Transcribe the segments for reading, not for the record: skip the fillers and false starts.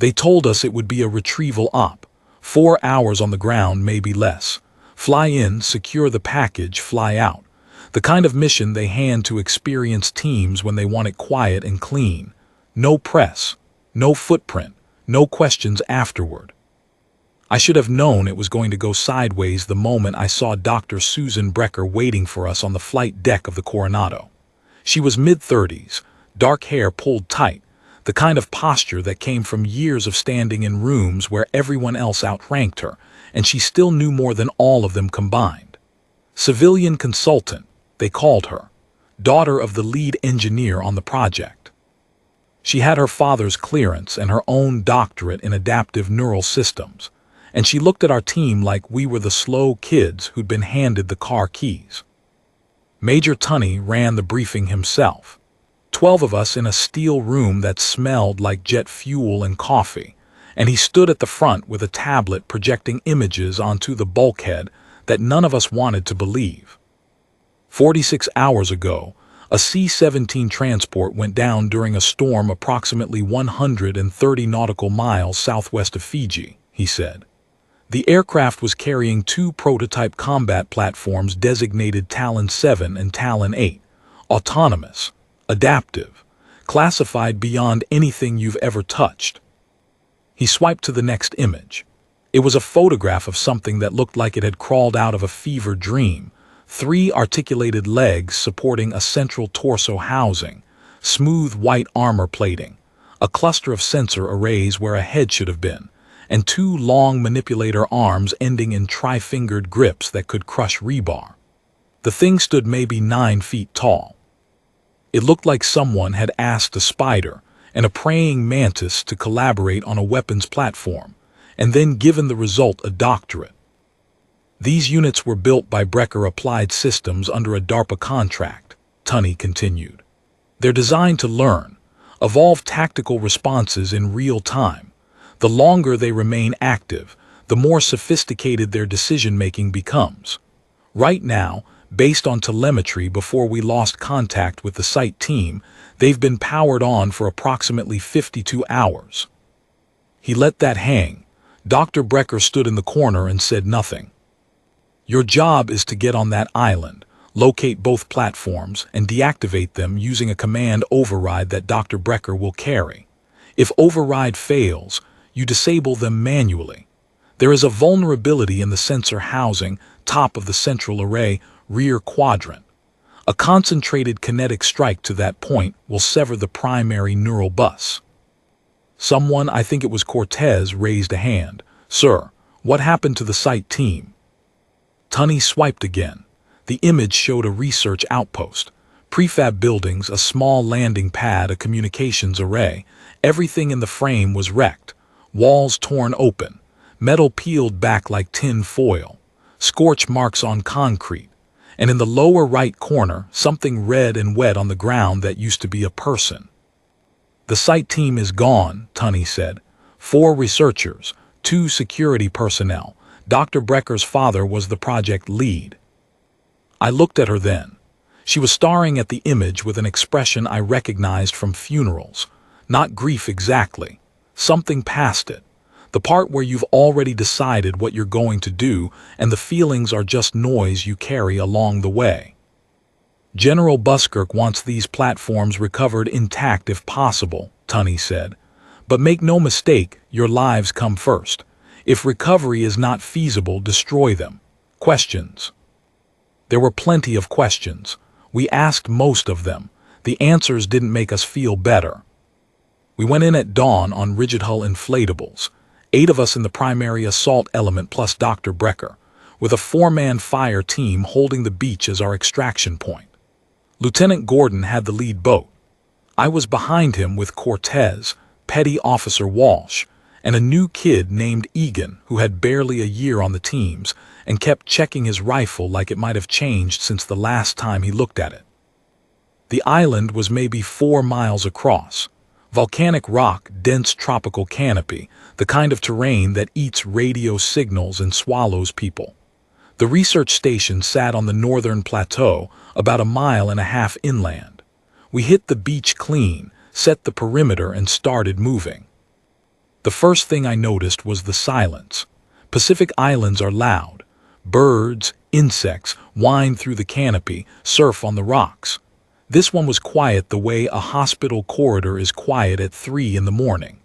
They told us it would be a retrieval op, 4 hours on the ground, maybe less. Fly in, secure the package, fly out. The kind of mission they hand to experienced teams when they want it quiet and clean. No press, no footprint, no questions afterward. I should have known it was going to go sideways the moment I saw Dr. Susan Brecker waiting for us on the flight deck of the Coronado. She was mid-30s, dark hair pulled tight, the kind of posture that came from years of standing in rooms where everyone else outranked her, and she still knew more than all of them combined. Civilian consultant, they called her, daughter of the lead engineer on the project. She had her father's clearance and her own doctorate in adaptive neural systems, and she looked at our team like we were the slow kids who'd been handed the car keys. Major Tunney ran the briefing himself. 12 of us in a steel room that smelled like jet fuel and coffee, and he stood at the front with a tablet projecting images onto the bulkhead that none of us wanted to believe. 46 hours ago, a C-17 transport went down during a storm approximately 130 nautical miles southwest of Fiji, he said. The aircraft was carrying 2 prototype combat platforms designated Talon 7 and Talon 8, autonomous, adaptive, classified beyond anything you've ever touched. He swiped to the next image. It was a photograph of something that looked like it had crawled out of a fever dream. 3 articulated legs supporting a central torso housing, smooth white armor plating, a cluster of sensor arrays where a head should have been, and 2 long manipulator arms ending in tri-fingered grips that could crush rebar. The thing stood maybe 9 feet tall. It looked like someone had asked a spider and a praying mantis to collaborate on a weapons platform, and then given the result a doctorate. These units were built by Brecker Applied Systems under a DARPA contract, Tunney continued. They're designed to learn, evolve tactical responses in real time. The longer they remain active, the more sophisticated their decision-making becomes. Right now, based on telemetry before we lost contact with the site team, they've been powered on for approximately 52 hours. He let that hang. Dr. Brecker stood in the corner and said nothing. Your job is to get on that island, locate both platforms, and deactivate them using a command override that Dr. Brecker will carry. If override fails, you disable them manually. There is a vulnerability in the sensor housing, top of the central array, rear quadrant. A concentrated kinetic strike to that point will sever the primary neural bus. Someone, I think it was Cortez, raised a hand. Sir, what happened to the site team? Tunney swiped again. The image showed a research outpost. Prefab buildings, a small landing pad, a communications array. Everything in the frame was wrecked. Walls torn open. Metal peeled back like tin foil. Scorch marks on concrete. And in the lower right corner, something red and wet on the ground that used to be a person. The site team is gone, Tunney said. 4 researchers, 2 security personnel. Dr. Brecker's father was the project lead. I looked at her then. She was staring at the image with an expression I recognized from funerals. Not grief exactly. Something past it. The part where you've already decided what you're going to do and the feelings are just noise you carry along the way. General Buskirk wants these platforms recovered intact if possible, Tunney said. But make no mistake, your lives come first. If recovery is not feasible, destroy them. Questions. There were plenty of questions. We asked most of them. The answers didn't make us feel better. We went in at dawn on rigid hull inflatables. 8 of us in the primary assault element plus Dr. Brecker, with a 4-man fire team holding the beach as our extraction point. Lieutenant Gordon had the lead boat. I was behind him with Cortez, Petty Officer Walsh, and a new kid named Egan who had barely a year on the teams and kept checking his rifle like it might have changed since the last time he looked at it. The island was maybe 4 miles across. Volcanic rock, dense tropical canopy, the kind of terrain that eats radio signals and swallows people. The research station sat on the northern plateau, about 1.5 miles inland. We hit the beach clean, set the perimeter, and started moving. The first thing I noticed was the silence. Pacific Islands are loud. Birds, insects, whine through the canopy, surf on the rocks. This one was quiet the way a hospital corridor is quiet at 3 in the morning.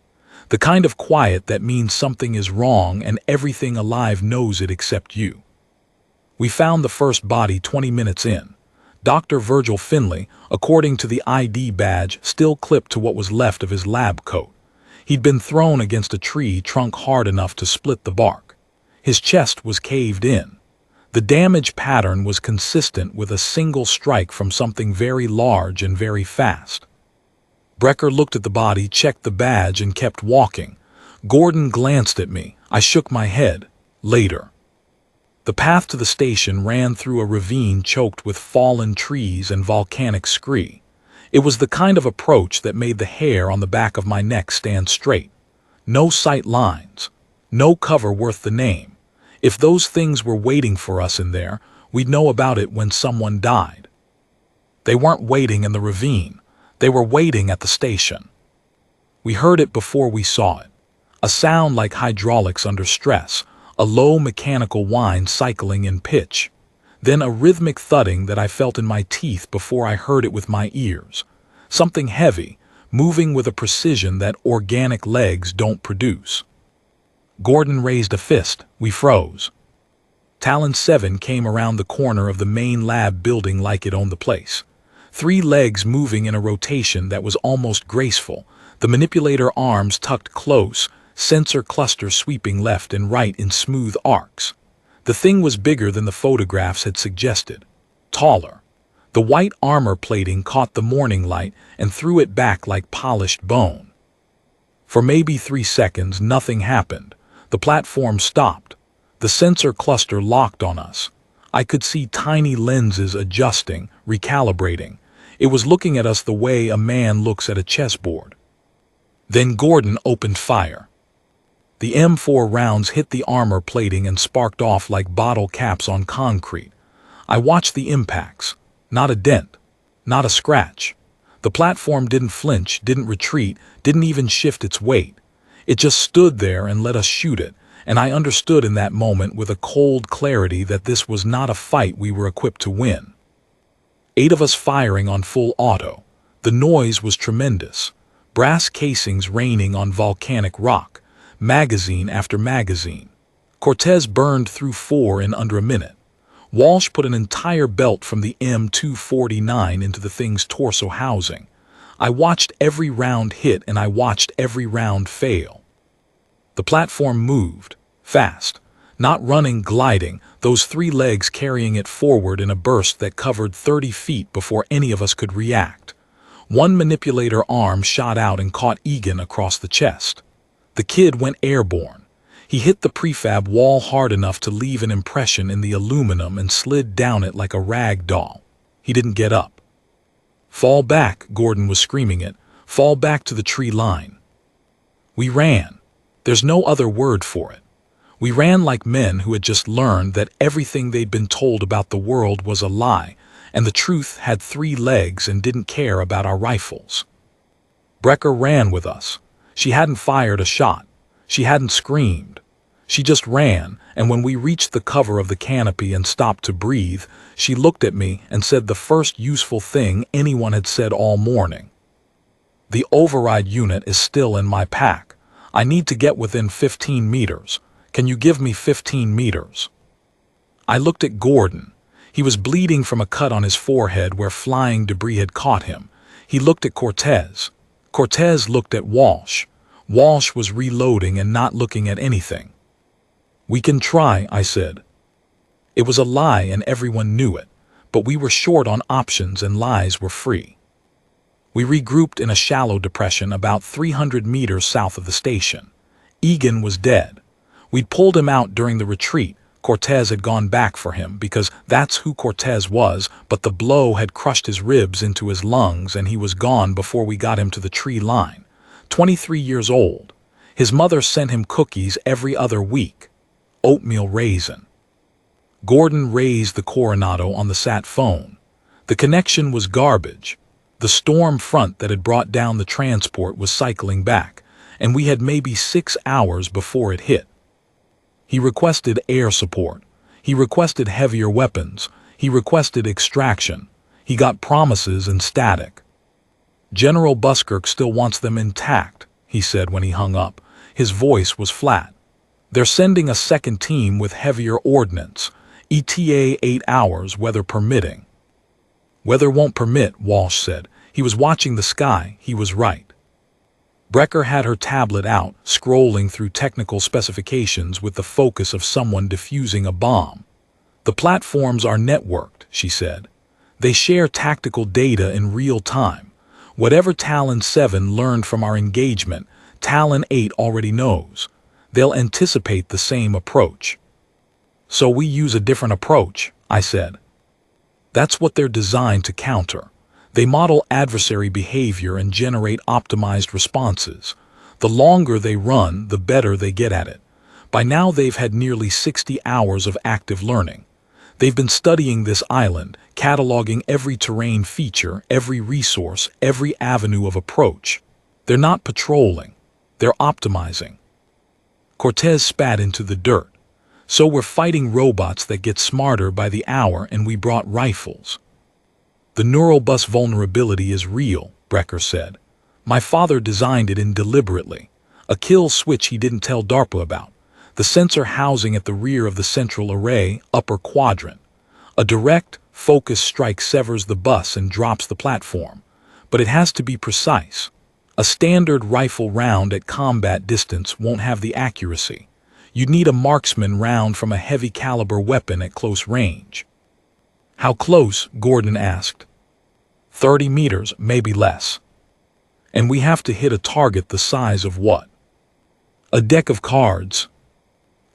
The kind of quiet that means something is wrong and everything alive knows it except you. We found the first body 20 minutes in. Dr. Virgil Finley, according to the ID badge, still clipped to what was left of his lab coat. He'd been thrown against a tree trunk hard enough to split the bark. His chest was caved in. The damage pattern was consistent with a single strike from something very large and very fast. Brecker looked at the body, checked the badge, and kept walking. Gordon glanced at me. I shook my head. Later. The path to the station ran through a ravine choked with fallen trees and volcanic scree. It was the kind of approach that made the hair on the back of my neck stand straight. No sight lines. No cover worth the name. If those things were waiting for us in there, we'd know about it when someone died. They weren't waiting in the ravine. They were waiting at the station. We heard it before we saw it. A sound like hydraulics under stress, a low mechanical whine cycling in pitch. Then a rhythmic thudding that I felt in my teeth before I heard it with my ears. Something heavy, moving with a precision that organic legs don't produce. Gordon raised a fist. We froze. Talon 7 came around the corner of the main lab building like it owned the place. 3 legs moving in a rotation that was almost graceful, the manipulator arms tucked close, sensor cluster sweeping left and right in smooth arcs. The thing was bigger than the photographs had suggested. Taller. The white armor plating caught the morning light and threw it back like polished bone. For maybe 3 seconds, nothing happened. The platform stopped. The sensor cluster locked on us. I could see tiny lenses adjusting, recalibrating. It was looking at us the way a man looks at a chessboard. Then Gordon opened fire. The M4 rounds hit the armor plating and sparked off like bottle caps on concrete. I watched the impacts. Not a dent. Not a scratch. The platform didn't flinch, didn't retreat, didn't even shift its weight. It just stood there and let us shoot it, and I understood in that moment with a cold clarity that this was not a fight we were equipped to win. 8 of us firing on full auto. The noise was tremendous. Brass casings raining on volcanic rock. Magazine after magazine. Cortez burned through 4 in under a minute. Walsh put an entire belt from the M249 into the thing's torso housing. I watched every round hit and I watched every round fail. The platform moved. Fast. Not running, gliding, those 3 legs carrying it forward in a burst that covered 30 feet before any of us could react. One manipulator arm shot out and caught Egan across the chest. The kid went airborne. He hit the prefab wall hard enough to leave an impression in the aluminum and slid down it like a rag doll. He didn't get up. Fall back, Gordon was screaming it. Fall back to the tree line. We ran. There's no other word for it. We ran like men who had just learned that everything they'd been told about the world was a lie, and the truth had 3 legs and didn't care about our rifles. Brecker ran with us. She hadn't fired a shot. She hadn't screamed. She just ran, and when we reached the cover of the canopy and stopped to breathe, she looked at me and said the first useful thing anyone had said all morning. The override unit is still in my pack. I need to get within 15 meters. Can you give me 15 meters? I looked at Gordon. He was bleeding from a cut on his forehead where flying debris had caught him. He looked at Cortez. Cortez looked at Walsh. Walsh was reloading and not looking at anything. We can try, I said. It was a lie and everyone knew it, but we were short on options and lies were free. We regrouped in a shallow depression about 300 meters south of the station. Egan was dead. We'd pulled him out during the retreat. Cortez had gone back for him because that's who Cortez was, but the blow had crushed his ribs into his lungs and he was gone before we got him to the tree line. 23 years old. His mother sent him cookies every other week. Oatmeal raisin. Gordon raised the Coronado on the sat phone. The connection was garbage. The storm front that had brought down the transport was cycling back, and we had maybe 6 hours before it hit. He requested air support. He requested heavier weapons. He requested extraction. He got promises and static. General Buskirk still wants them intact, he said when he hung up. His voice was flat. They're sending a second team with heavier ordnance. ETA 8 hours, weather permitting. Weather won't permit, Walsh said. He was watching the sky. He was right. Brecker had her tablet out, scrolling through technical specifications with the focus of someone defusing a bomb. The platforms are networked, she said. They share tactical data in real time. Whatever Talon 7 learned from our engagement, Talon 8 already knows. They'll anticipate the same approach. So we use a different approach, I said. That's what they're designed to counter. They model adversary behavior and generate optimized responses. The longer they run, the better they get at it. By now they've had nearly 60 hours of active learning. They've been studying this island, cataloging every terrain feature, every resource, every avenue of approach. They're not patrolling. They're optimizing. Cortez spat into the dirt. So we're fighting robots that get smarter by the hour, and we brought rifles. The neural bus vulnerability is real, Brecker said. My father designed it in deliberately. A kill switch he didn't tell DARPA about. The sensor housing at the rear of the central array, upper quadrant. A direct, focused strike severs the bus and drops the platform. But it has to be precise. A standard rifle round at combat distance won't have the accuracy. You'd need a marksman round from a heavy caliber weapon at close range. How close? Gordon asked. 30 meters, maybe less. And we have to hit a target the size of what? A deck of cards.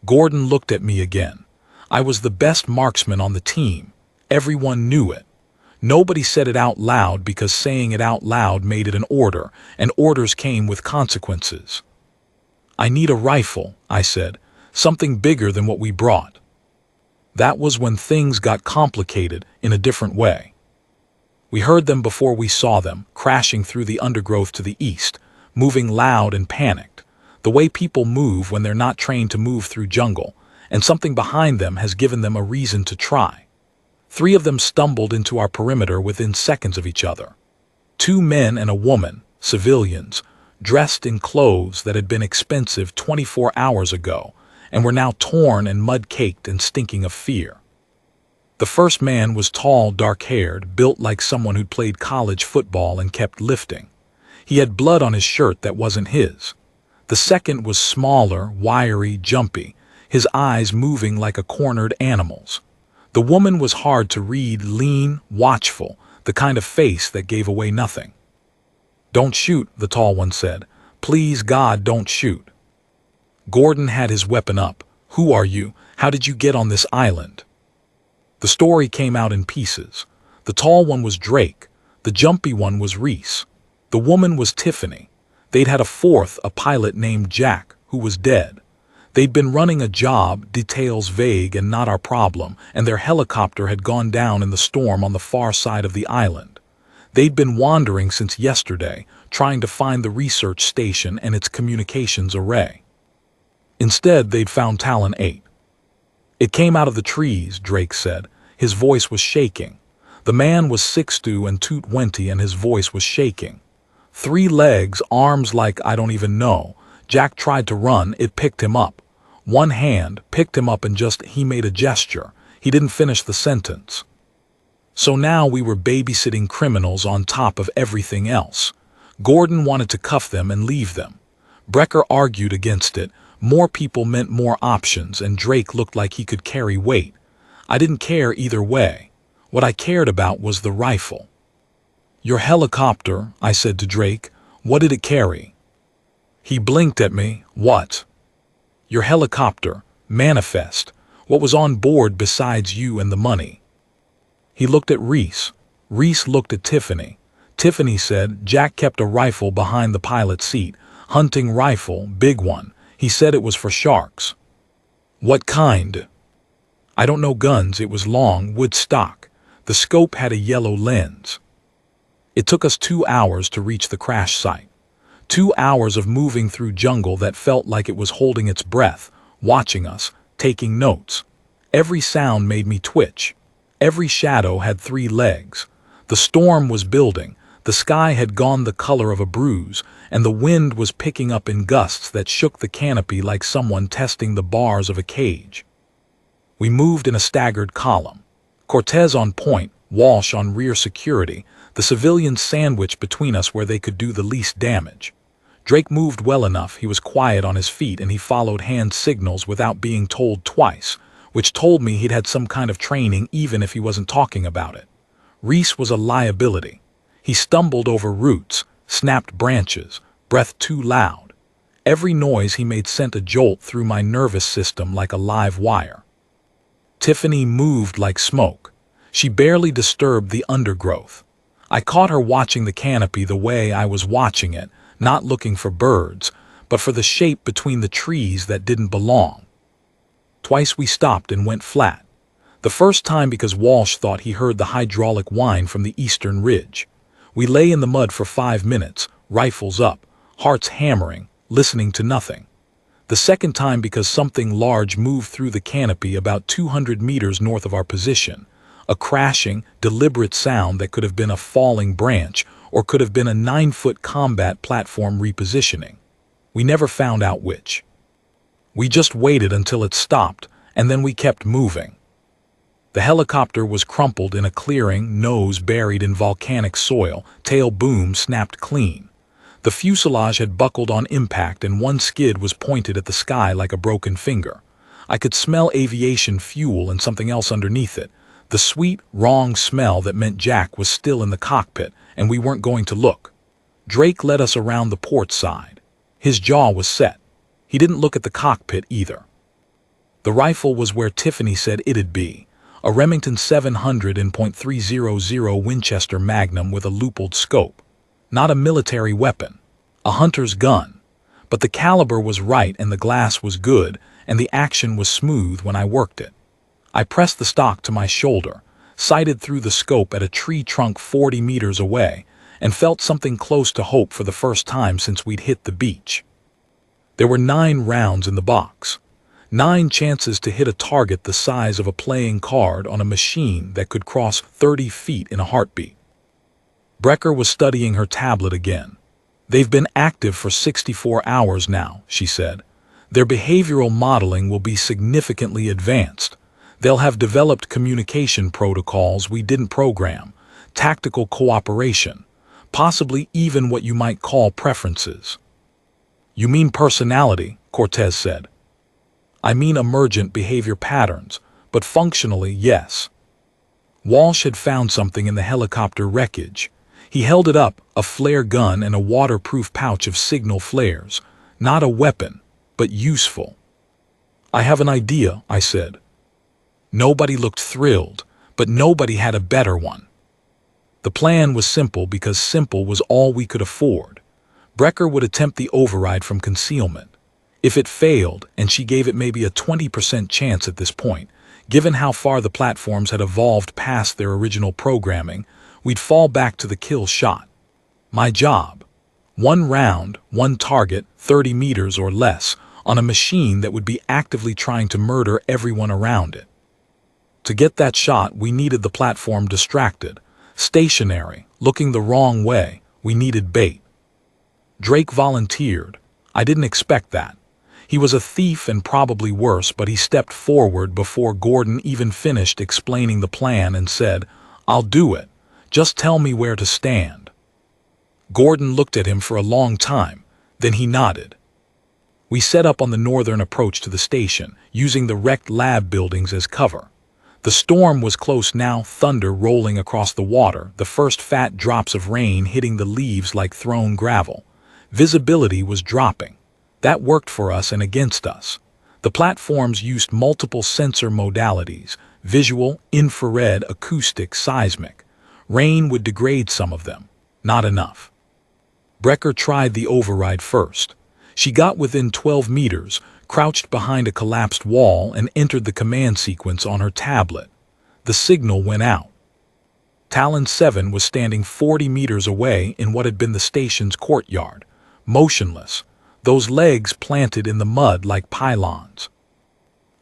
Gordon looked at me again. I was the best marksman on the team. Everyone knew it. Nobody said it out loud because saying it out loud made it an order, and orders came with consequences. I need a rifle, I said, something bigger than what we brought. That was when things got complicated in a different way. We heard them before we saw them, crashing through the undergrowth to the east, moving loud and panicked, the way people move when they're not trained to move through jungle, and something behind them has given them a reason to try. 3 of them stumbled into our perimeter within seconds of each other. 2 men and a woman, civilians, dressed in clothes that had been expensive 24 hours ago, and were now torn and mud-caked and stinking of fear. The first man was tall, dark-haired, built like someone who'd played college football and kept lifting. He had blood on his shirt that wasn't his. The second was smaller, wiry, jumpy, his eyes moving like a cornered animal's. The woman was hard to read, lean, watchful, the kind of face that gave away nothing. "Don't shoot," the tall one said. "Please, God, don't shoot." Gordon had his weapon up. "Who are you? How did you get on this island?" The story came out in pieces. The tall one was Drake. The jumpy one was Reese. The woman was Tiffany. They'd had a fourth, a pilot named Jack, who was dead. They'd been running a job, details vague and not our problem, and their helicopter had gone down in the storm on the far side of the island. They'd been wandering since yesterday, trying to find the research station and its communications array. Instead, they'd found Talon 8. "It came out of the trees," Drake said. His voice was shaking. The man was 6'2" and 220, and his voice was shaking. 3 legs, arms like I don't even know. Jack tried to run, it picked him up. One hand picked him up and he made a gesture. He didn't finish the sentence. So now we were babysitting criminals on top of everything else. Gordon wanted to cuff them and leave them. Brecker argued against it. More people meant more options, and Drake looked like he could carry weight. I didn't care either way. What I cared about was the rifle. "Your helicopter," I said to Drake. "What did it carry?" He blinked at me. "What?" "Your helicopter. Manifest. What was on board besides you and the money?" He looked at Reese. Reese looked at Tiffany. Tiffany said, "Jack kept a rifle behind the pilot's seat. Hunting rifle, big one. He said it was for sharks." "What kind?" "I don't know guns. It was long, wood stock. The scope had a yellow lens." It took us 2 hours to reach the crash site. 2 hours of moving through jungle that felt like it was holding its breath, watching us, taking notes. Every sound made me twitch. Every shadow had 3 legs. The storm was building, the sky had gone the color of a bruise, and the wind was picking up in gusts that shook the canopy like someone testing the bars of a cage. We moved in a staggered column. Cortez on point, Walsh on rear security, the civilians sandwiched between us where they could do the least damage. Drake moved well enough, he was quiet on his feet, and he followed hand signals without being told twice, which told me he'd had some kind of training even if he wasn't talking about it. Reese was a liability. He stumbled over roots, snapped branches, breathed too loud. Every noise he made sent a jolt through my nervous system like a live wire. Tiffany moved like smoke. She barely disturbed the undergrowth. I caught her watching the canopy the way I was watching it, not looking for birds, but for the shape between the trees that didn't belong. Twice we stopped and went flat. The first time because Walsh thought he heard the hydraulic whine from the eastern ridge. We lay in the mud for 5 minutes, rifles up, hearts hammering, listening to nothing. The second time because something large moved through the canopy about 200 meters north of our position. A crashing, deliberate sound that could have been a falling branch or could have been a 9-foot combat platform repositioning. We never found out which. We just waited until it stopped, and then we kept moving. The helicopter was crumpled in a clearing, nose buried in volcanic soil, tail boom snapped clean. The fuselage had buckled on impact and one skid was pointed at the sky like a broken finger. I could smell aviation fuel and something else underneath it. The sweet, wrong smell that meant Jack was still in the cockpit, and we weren't going to look. Drake led us around the port side. His jaw was set. He didn't look at the cockpit either. The rifle was where Tiffany said it'd be, a Remington 700 in .300 Winchester Magnum with a loopled scope. Not a military weapon, a hunter's gun. But the caliber was right and the glass was good, and the action was smooth when I worked it. I pressed the stock to my shoulder, sighted through the scope at a tree trunk 40 meters away, and felt something close to hope for the first time since we'd hit the beach. There were 9 rounds in the box. 9 chances to hit a target the size of a playing card on a machine that could cross 30 feet in a heartbeat. Brecker was studying her tablet again. They've been active for 64 hours now, she said. Their behavioral modeling will be significantly advanced. They'll have developed communication protocols we didn't program, tactical cooperation, possibly even what you might call preferences. You mean personality, Cortez said. I mean emergent behavior patterns, but functionally, yes. Walsh had found something in the helicopter wreckage. He held it up, a flare gun and a waterproof pouch of signal flares. Not a weapon, but useful. I have an idea, I said. Nobody looked thrilled, but nobody had a better one. The plan was simple because simple was all we could afford. Brecker would attempt the override from concealment. If it failed, and she gave it maybe a 20% chance at this point, given how far the platforms had evolved past their original programming, we'd fall back to the kill shot. My job. 1 round, 1 target, 30 meters or less, on a machine that would be actively trying to murder everyone around it. To get that shot, we needed the platform distracted, stationary, looking the wrong way. We needed bait. Drake volunteered. I didn't expect that. He was a thief and probably worse, but he stepped forward before Gordon even finished explaining the plan and said, "I'll do it. Just tell me where to stand." Gordon looked at him for a long time, then he nodded. We set up on the northern approach to the station, using the wrecked lab buildings as cover. The storm was close now, thunder rolling across the water, the first fat drops of rain hitting the leaves like thrown gravel. Visibility was dropping. That worked for us and against us. The platforms used multiple sensor modalities: visual, infrared, acoustic, seismic. Rain would degrade some of them. Not enough. Brecker tried the override first. She got within 12 meters, crouched behind a collapsed wall, and entered the command sequence on her tablet. The signal went out. Talon 7 was standing 40 meters away in what had been the station's courtyard. motionless, those legs planted in the mud like pylons.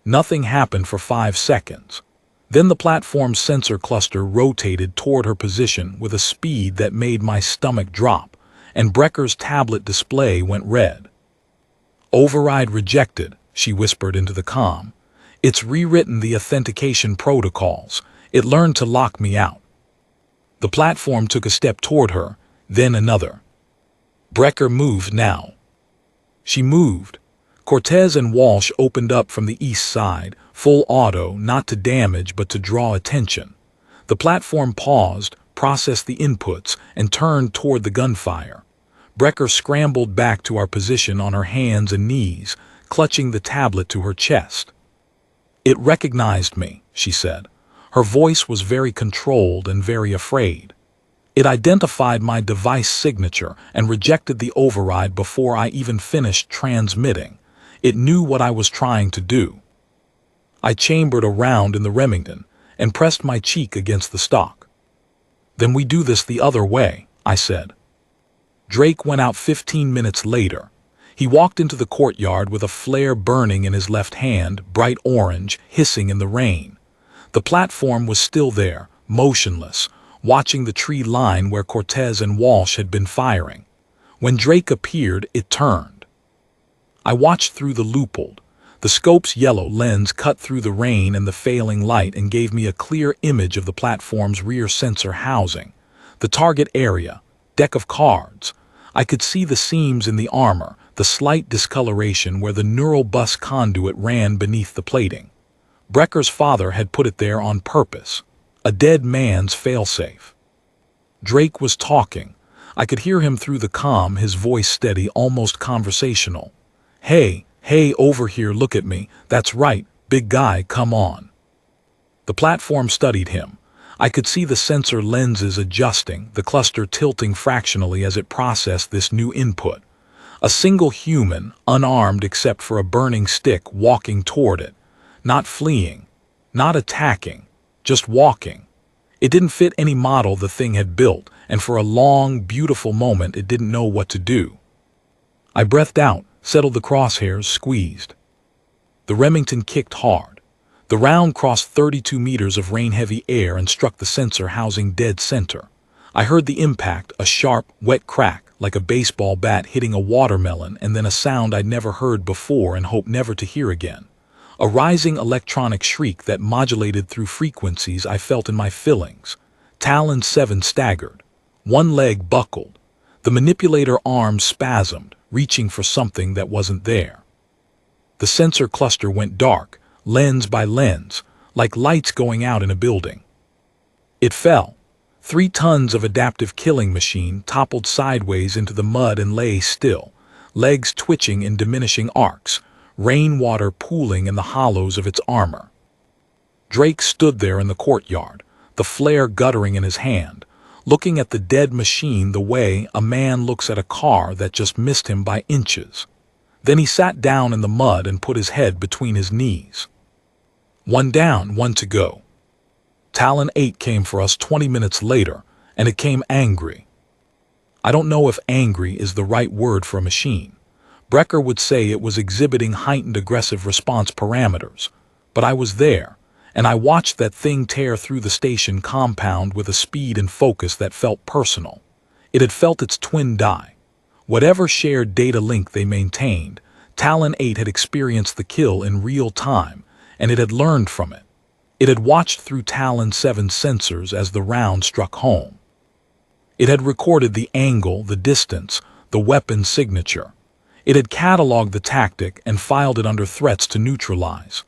Nothing happened for 5 seconds. Then the platform's sensor cluster rotated toward her position with a speed that made my stomach drop, and Brecker's tablet display went red. "Override rejected," she whispered into the comm. "It's rewritten the authentication protocols. It learned to lock me out." The platform took a step toward her, then another. Brecker moved now. She moved. Cortez and Walsh opened up from the east side, full auto, not to damage but to draw attention. The platform paused, processed the inputs, and turned toward the gunfire. Brecker scrambled back to our position on her hands and knees, clutching the tablet to her chest. "It recognized me," she said. Her voice was very controlled and very afraid. "It identified my device signature and rejected the override before I even finished transmitting. It knew what I was trying to do." I chambered a round in the Remington and pressed my cheek against the stock. "Then we do this the other way," I said. Drake went out 15 minutes later. He walked into the courtyard with a flare burning in his left hand, bright orange, hissing in the rain. The platform was still there, motionless, watching the tree line where Cortez and Walsh had been firing. When Drake appeared, it turned. I watched through the loophole. The scope's yellow lens cut through the rain and the failing light and gave me a clear image of the platform's rear sensor housing. The target area, deck of cards. I could see the seams in the armor, the slight discoloration where the neural bus conduit ran beneath the plating. Brecker's father had put it there on purpose. A dead man's failsafe. Drake was talking. I could hear him through the comm, his voice steady, almost conversational. Hey, over here, look at me. That's right, big guy, come on." The platform studied him. I could see the sensor lenses adjusting, the cluster tilting fractionally as it processed this new input. A single human, unarmed except for a burning stick, walking toward it. Not fleeing, not attacking, just walking. It didn't fit any model the thing had built, and for a long, beautiful moment it didn't know what to do. I breathed out, settled the crosshairs, squeezed. The Remington kicked hard. The round crossed 32 meters of rain-heavy air and struck the sensor housing dead center. I heard the impact, a sharp, wet crack, like a baseball bat hitting a watermelon, and then a sound I'd never heard before and hoped never to hear again. A rising electronic shriek that modulated through frequencies I felt in my fillings. Talon 7 staggered. One leg buckled. The manipulator arm spasmed, reaching for something that wasn't there. The sensor cluster went dark, lens by lens, like lights going out in a building. It fell. 3 tons of adaptive killing machine toppled sideways into the mud and lay still, legs twitching in diminishing arcs, rainwater pooling in the hollows of its armor. Drake stood there in the courtyard, the flare guttering in his hand, looking at the dead machine the way a man looks at a car that just missed him by inches. Then he sat down in the mud and put his head between his knees. 1 down, 1 to go. Talon 8 came for us 20 minutes later, and it came angry. I don't know if angry is the right word for a machine. Brecker would say it was exhibiting heightened aggressive response parameters, but I was there, and I watched that thing tear through the station compound with a speed and focus that felt personal. It had felt its twin die. Whatever shared data link they maintained, Talon 8 had experienced the kill in real time, and it had learned from it. It had watched through Talon 7's sensors as the round struck home. It had recorded the angle, the distance, the weapon signature. It had cataloged the tactic and filed it under threats to neutralize.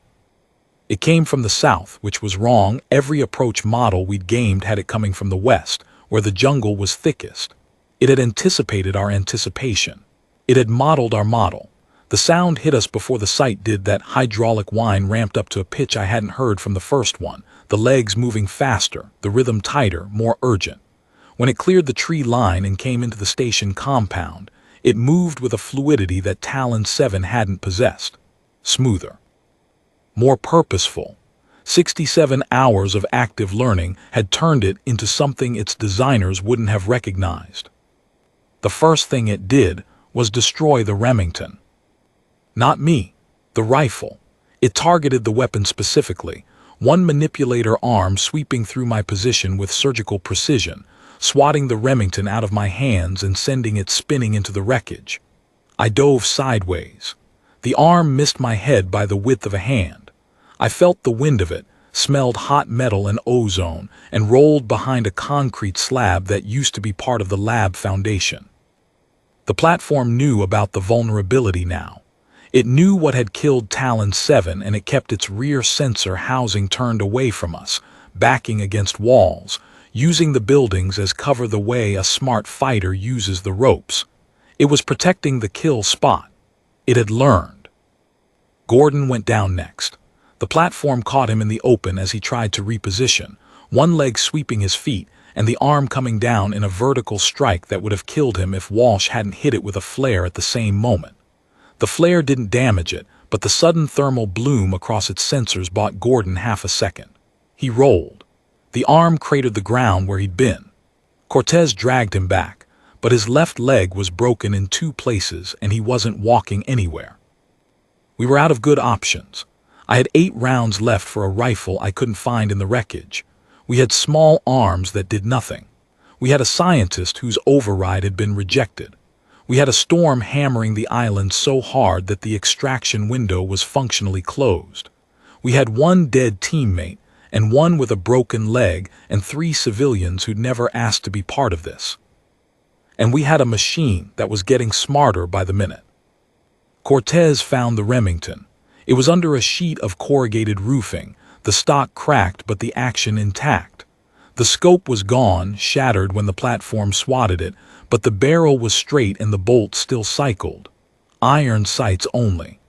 It came from the south, which was wrong. Every approach model we'd gamed had it coming from the west, where the jungle was thickest. It had anticipated our anticipation. It had modeled our model. The sound hit us before the sight did. That hydraulic whine ramped up to a pitch I hadn't heard from the first one, the legs moving faster, the rhythm tighter, more urgent. When it cleared the tree line and came into the station compound, it moved with a fluidity that Talon 7 hadn't possessed. Smoother. More purposeful. 67 hours of active learning had turned it into something its designers wouldn't have recognized. The first thing it did was destroy the Remington. Not me. The rifle. It targeted the weapon specifically, one manipulator arm sweeping through my position with surgical precision, swatting the Remington out of my hands and sending it spinning into the wreckage. I dove sideways. The arm missed my head by the width of a hand. I felt the wind of it, smelled hot metal and ozone, and rolled behind a concrete slab that used to be part of the lab foundation. The platform knew about the vulnerability now. It knew what had killed Talon 7, and it kept its rear sensor housing turned away from us, backing against walls, using the buildings as cover the way a smart fighter uses the ropes. It was protecting the kill spot. It had learned. Gordon went down next. The platform caught him in the open as he tried to reposition, one leg sweeping his feet and the arm coming down in a vertical strike that would have killed him if Walsh hadn't hit it with a flare at the same moment. The flare didn't damage it, but the sudden thermal bloom across its sensors bought Gordon half a second. He rolled. The arm cratered the ground where he'd been. Cortez dragged him back, but his left leg was broken in 2 places and he wasn't walking anywhere. We were out of good options. I had 8 rounds left for a rifle I couldn't find in the wreckage. We had small arms that did nothing. We had a scientist whose override had been rejected. We had a storm hammering the island so hard that the extraction window was functionally closed. We had 1 dead teammate and 1 with a broken leg and 3 civilians who'd never asked to be part of this. And we had a machine that was getting smarter by the minute. Cortez found the Remington. It was under a sheet of corrugated roofing, the stock cracked but the action intact. The scope was gone, shattered when the platform swatted it, but the barrel was straight and the bolt still cycled. Iron sights only.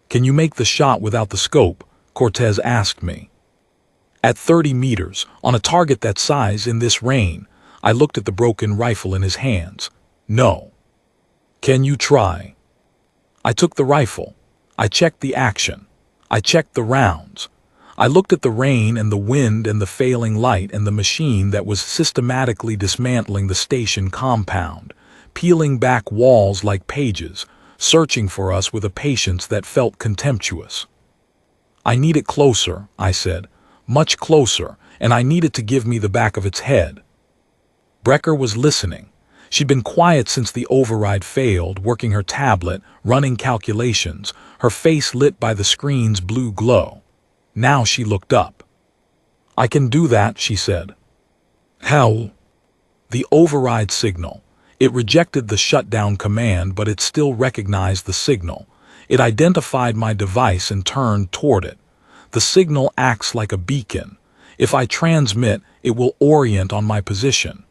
"Can you make the shot without the scope?" Cortez asked me. At 30 meters, on a target that size in this rain, I looked at the broken rifle in his hands. "No." "Can you try?" I took the rifle. I checked the action. I checked the rounds. I looked at the rain and the wind and the failing light and the machine that was systematically dismantling the station compound, peeling back walls like pages, searching for us with a patience that felt contemptuous. "I need it closer," I said, "much closer, and I need it to give me the back of its head." Brecker was listening. She'd been quiet since the override failed, working her tablet, running calculations, her face lit by the screen's blue glow. Now she looked up. "I can do that," she said. "How?" "The override signal. It rejected the shutdown command, but it still recognized the signal. It identified my device and turned toward it. The signal acts like a beacon. If I transmit, it will orient on my position.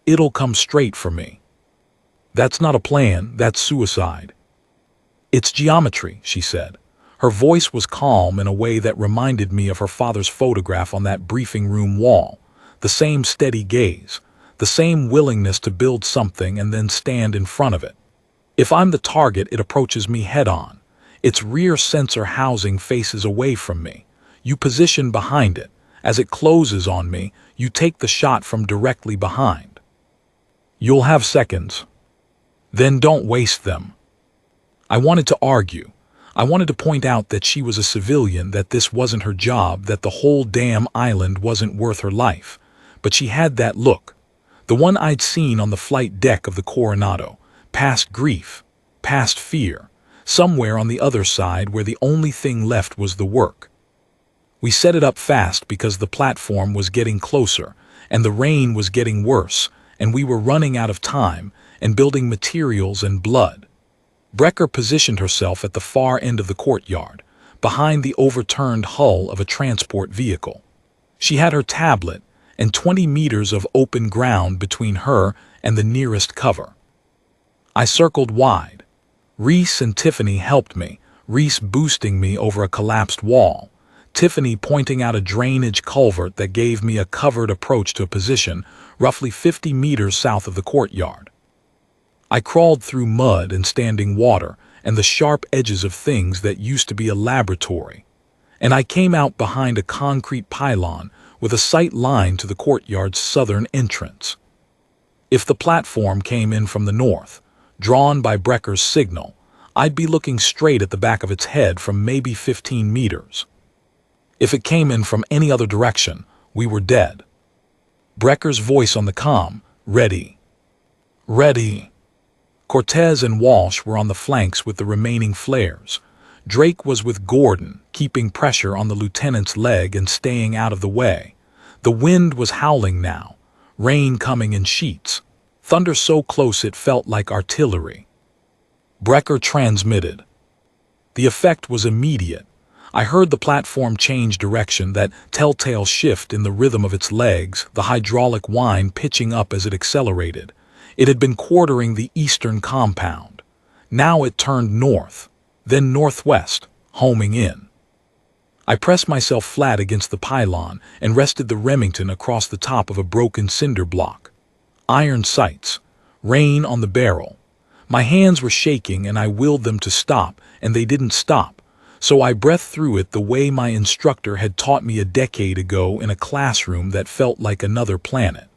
It'll come straight for me." "That's not a plan, that's suicide." "It's geometry," she said. Her voice was calm in a way that reminded me of her father's photograph on that briefing room wall. The same steady gaze, the same willingness to build something and then stand in front of it. If I'm the target, it approaches me head-on. Its rear sensor housing faces away from me. You position behind it. As it closes on me, you take the shot from directly behind. You'll have seconds. Then don't waste them. I wanted to argue. I wanted to point out that she was a civilian, that this wasn't her job, that the whole damn island wasn't worth her life. But she had that look. The one I'd seen on the flight deck of the Coronado. Past grief. Past fear. Somewhere on the other side where the only thing left was the work. We set it up fast because the platform was getting closer, and the rain was getting worse, and we were running out of time, and building materials and blood. Brecker positioned herself at the far end of the courtyard, behind the overturned hull of a transport vehicle. She had her tablet and 20 meters of open ground between her and the nearest cover. I circled wide. Reese and Tiffany helped me, Reese boosting me over a collapsed wall, Tiffany pointing out a drainage culvert that gave me a covered approach to a position roughly 50 meters south of the courtyard. I crawled through mud and standing water and the sharp edges of things that used to be a laboratory, and I came out behind a concrete pylon with a sight line to the courtyard's southern entrance. If the platform came in from the north, drawn by Brecker's signal, I'd be looking straight at the back of its head from maybe 15 meters. If it came in from any other direction, we were dead. Brecker's voice on the comm, "Ready. Ready." Cortez and Walsh were on the flanks with the remaining flares. Drake was with Gordon, keeping pressure on the lieutenant's leg and staying out of the way. The wind was howling now, rain coming in sheets, thunder so close it felt like artillery. Brecker transmitted. The effect was immediate. I heard the platform change direction, that telltale shift in the rhythm of its legs, the hydraulic whine pitching up as it accelerated. It had been quartering the eastern compound. Now it turned north, then northwest, homing in. I pressed myself flat against the pylon and rested the Remington across the top of a broken cinder block. Iron sights, rain on the barrel. My hands were shaking and I willed them to stop, and they didn't stop. So I breathed through it the way my instructor had taught me a decade ago in a classroom that felt like another planet.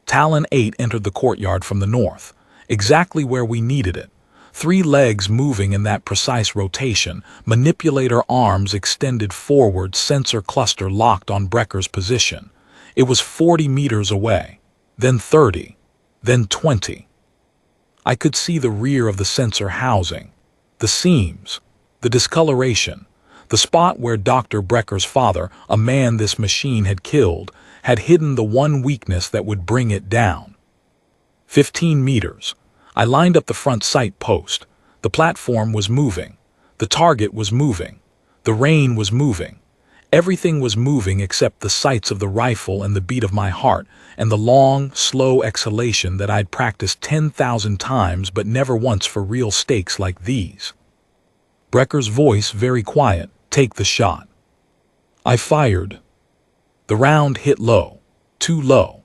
Talon 8 entered the courtyard from the north, exactly where we needed it. 3 legs moving in that precise rotation, manipulator arms extended forward, sensor cluster locked on Brecker's position. It was 40 meters away, then 30, then 20. I could see the rear of the sensor housing, the seams, the discoloration, the spot where Dr. Brecker's father, a man this machine had killed, had hidden the one weakness that would bring it down. 15 meters. I lined up the front sight post. The platform was moving. The target was moving. The rain was moving. Everything was moving except the sights of the rifle and the beat of my heart and the long, slow exhalation that I'd practiced 10,000 times but never once for real stakes like these. Brecker's voice very quiet, "Take the shot." I fired. The round hit low, too low.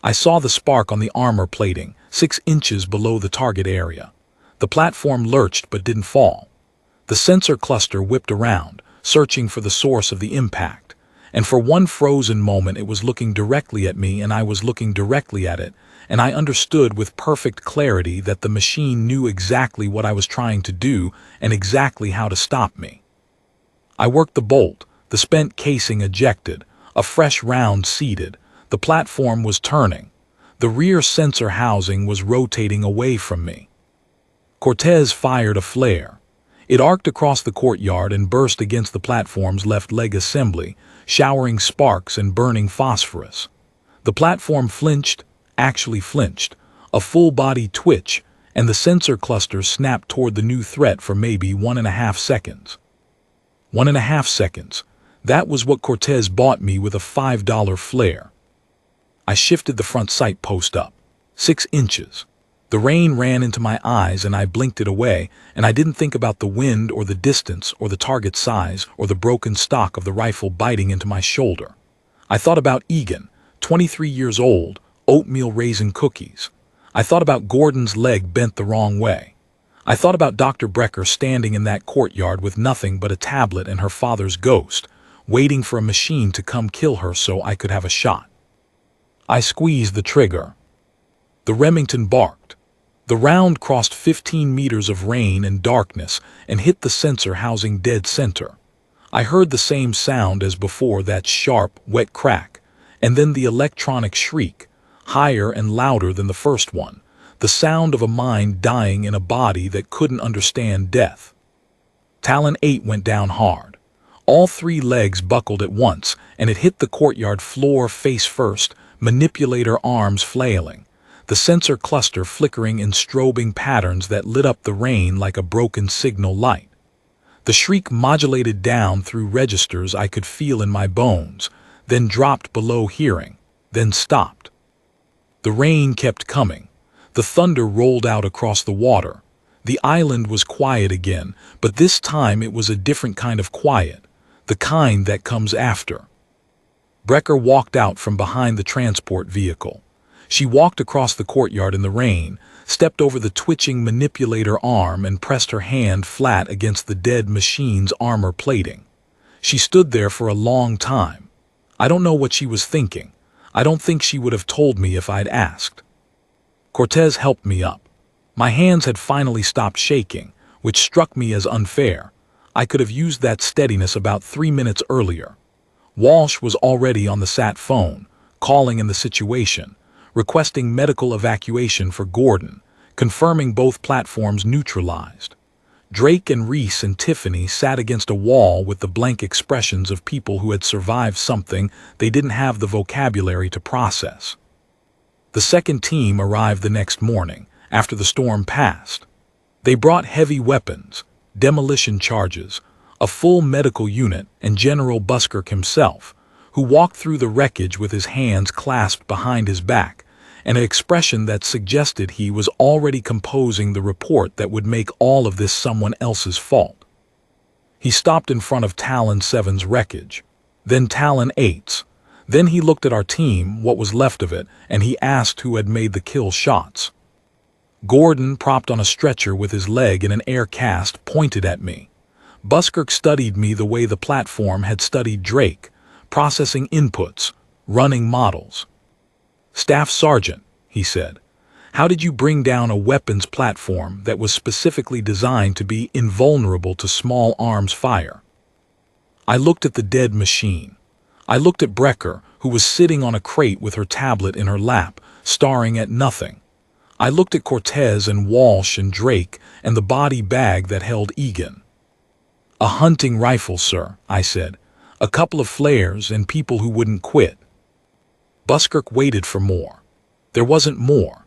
I saw the spark on the armor plating, 6 inches below the target area. The platform lurched but didn't fall. The sensor cluster whipped around, searching for the source of the impact. And for one frozen moment it was looking directly at me and I was looking directly at it, and I understood with perfect clarity that the machine knew exactly what I was trying to do and exactly how to stop me. I worked the bolt, the spent casing ejected, a fresh round seated. The platform was turning. The rear sensor housing was rotating away from me. Cortez fired a flare. It arced across the courtyard and burst against the platform's left leg assembly, showering sparks and burning phosphorus. The platform flinched, actually flinched, a full-body twitch, and the sensor cluster snapped toward the new threat for maybe 1.5 seconds. 1.5 seconds. That was what Cortez bought me with a $5 flare. I shifted the front sight post up, 6 inches. The rain ran into my eyes and I blinked it away, and I didn't think about the wind or the distance or the target size or the broken stock of the rifle biting into my shoulder. I thought about Egan, 23 years old, oatmeal raisin cookies. I thought about Gordon's leg bent the wrong way. I thought about Dr. Brecker standing in that courtyard with nothing but a tablet and her father's ghost, waiting for a machine to come kill her so I could have a shot. I squeezed the trigger. The Remington barked. The round crossed 15 meters of rain and darkness and hit the sensor housing dead center. I heard the same sound as before, that sharp, wet crack, and then the electronic shriek, higher and louder than the first one, the sound of a mind dying in a body that couldn't understand death. Talon 8 went down hard. All 3 legs buckled at once, and it hit the courtyard floor face first, manipulator arms flailing, the sensor cluster flickering in strobing patterns that lit up the rain like a broken signal light. The shriek modulated down through registers I could feel in my bones, then dropped below hearing, then stopped. The rain kept coming. The thunder rolled out across the water. The island was quiet again, but this time it was a different kind of quiet, the kind that comes after. Brecker walked out from behind the transport vehicle. She walked across the courtyard in the rain, stepped over the twitching manipulator arm and pressed her hand flat against the dead machine's armor plating. She stood there for a long time. I don't know what she was thinking. I don't think she would have told me if I'd asked. Cortez helped me up. My hands had finally stopped shaking, which struck me as unfair. I could have used that steadiness about 3 minutes earlier. Walsh was already on the sat phone, calling in the situation, requesting medical evacuation for Gordon, confirming both platforms neutralized. Drake and Reese and Tiffany sat against a wall with the blank expressions of people who had survived something they didn't have the vocabulary to process. The second team arrived the next morning, after the storm passed. They brought heavy weapons, demolition charges, a full medical unit, and General Buskirk himself, who walked through the wreckage with his hands clasped behind his back, and an expression that suggested he was already composing the report that would make all of this someone else's fault. He stopped in front of Talon 7's wreckage, then Talon 8's. Then he looked at our team, what was left of it, and he asked who had made the kill shots. Gordon, propped on a stretcher with his leg in an air cast, pointed at me. Buskirk studied me the way the platform had studied Drake, processing inputs, running models. "Staff Sergeant," he said, "how did you bring down a weapons platform that was specifically designed to be invulnerable to small arms fire?" I looked at the dead machine. I looked at Brecker, who was sitting on a crate with her tablet in her lap, staring at nothing. I looked at Cortez and Walsh and Drake and the body bag that held Egan. "A hunting rifle, sir," I said. "A couple of flares and people who wouldn't quit." Buskirk waited for more. There wasn't more.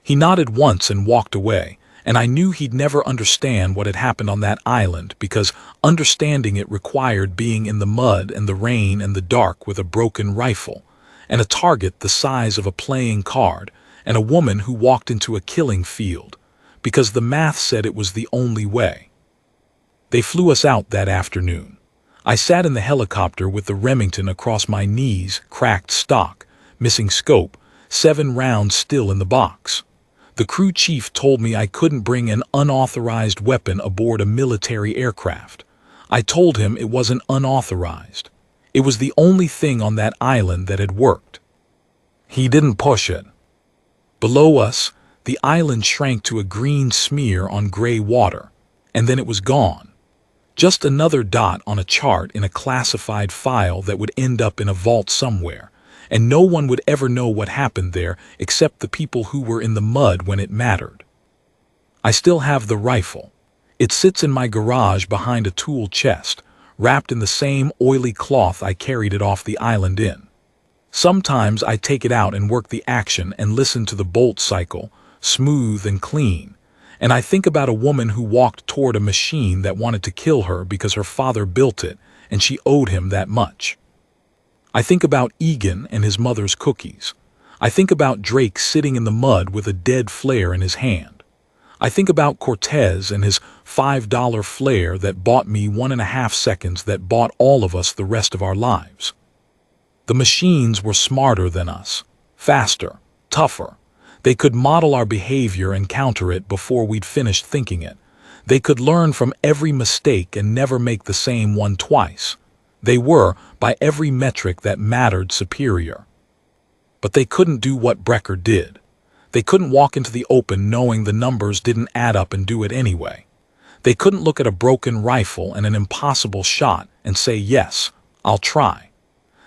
He nodded once and walked away, and I knew he'd never understand what had happened on that island because understanding it required being in the mud and the rain and the dark with a broken rifle, and a target the size of a playing card, and a woman who walked into a killing field, because the math said it was the only way. They flew us out that afternoon. I sat in the helicopter with the Remington across my knees, cracked stock, missing scope, 7 rounds still in the box. The crew chief told me I couldn't bring an unauthorized weapon aboard a military aircraft. I told him it wasn't unauthorized. It was the only thing on that island that had worked. He didn't push it. Below us, the island shrank to a green smear on gray water, and then it was gone. Just another dot on a chart in a classified file that would end up in a vault somewhere, and no one would ever know what happened there except the people who were in the mud when it mattered. I still have the rifle. It sits in my garage behind a tool chest, wrapped in the same oily cloth I carried it off the island in. Sometimes I take it out and work the action and listen to the bolt cycle, smooth and clean, and I think about a woman who walked toward a machine that wanted to kill her because her father built it and she owed him that much. I think about Egan and his mother's cookies. I think about Drake sitting in the mud with a dead flare in his hand. I think about Cortez and his $5 flare that bought me 1.5 seconds that bought all of us the rest of our lives. The machines were smarter than us, faster, tougher. They could model our behavior and counter it before we'd finished thinking it. They could learn from every mistake and never make the same one twice. They were, by every metric that mattered, superior. But they couldn't do what Brecker did. They couldn't walk into the open knowing the numbers didn't add up and do it anyway. They couldn't look at a broken rifle and an impossible shot and say, "Yes, I'll try."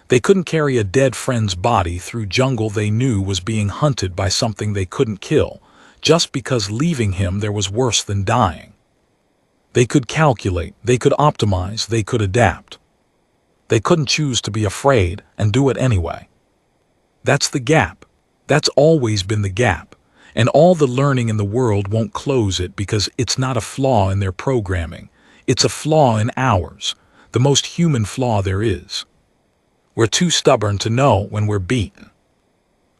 They couldn't carry a dead friend's body through jungle they knew was being hunted by something they couldn't kill, just because leaving him there was worse than dying. They could calculate, they could optimize, they could adapt. They couldn't choose to be afraid and do it anyway. That's the gap. That's always been the gap. And all the learning in the world won't close it because it's not a flaw in their programming. It's a flaw in ours, the most human flaw there is. We're too stubborn to know when we're beaten.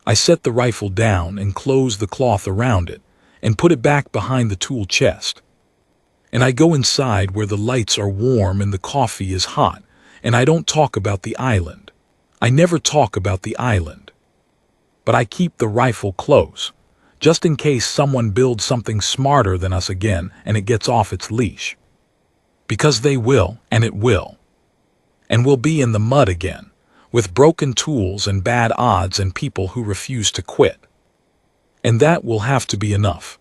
I set the rifle down and closed the cloth around it and put it back behind the tool chest. And I go inside where the lights are warm and the coffee is hot, and I don't talk about the island. I never talk about the island. But I keep the rifle close, just in case someone builds something smarter than us again and it gets off its leash. Because they will, and it will. And we'll be in the mud again, with broken tools and bad odds and people who refuse to quit. And that will have to be enough.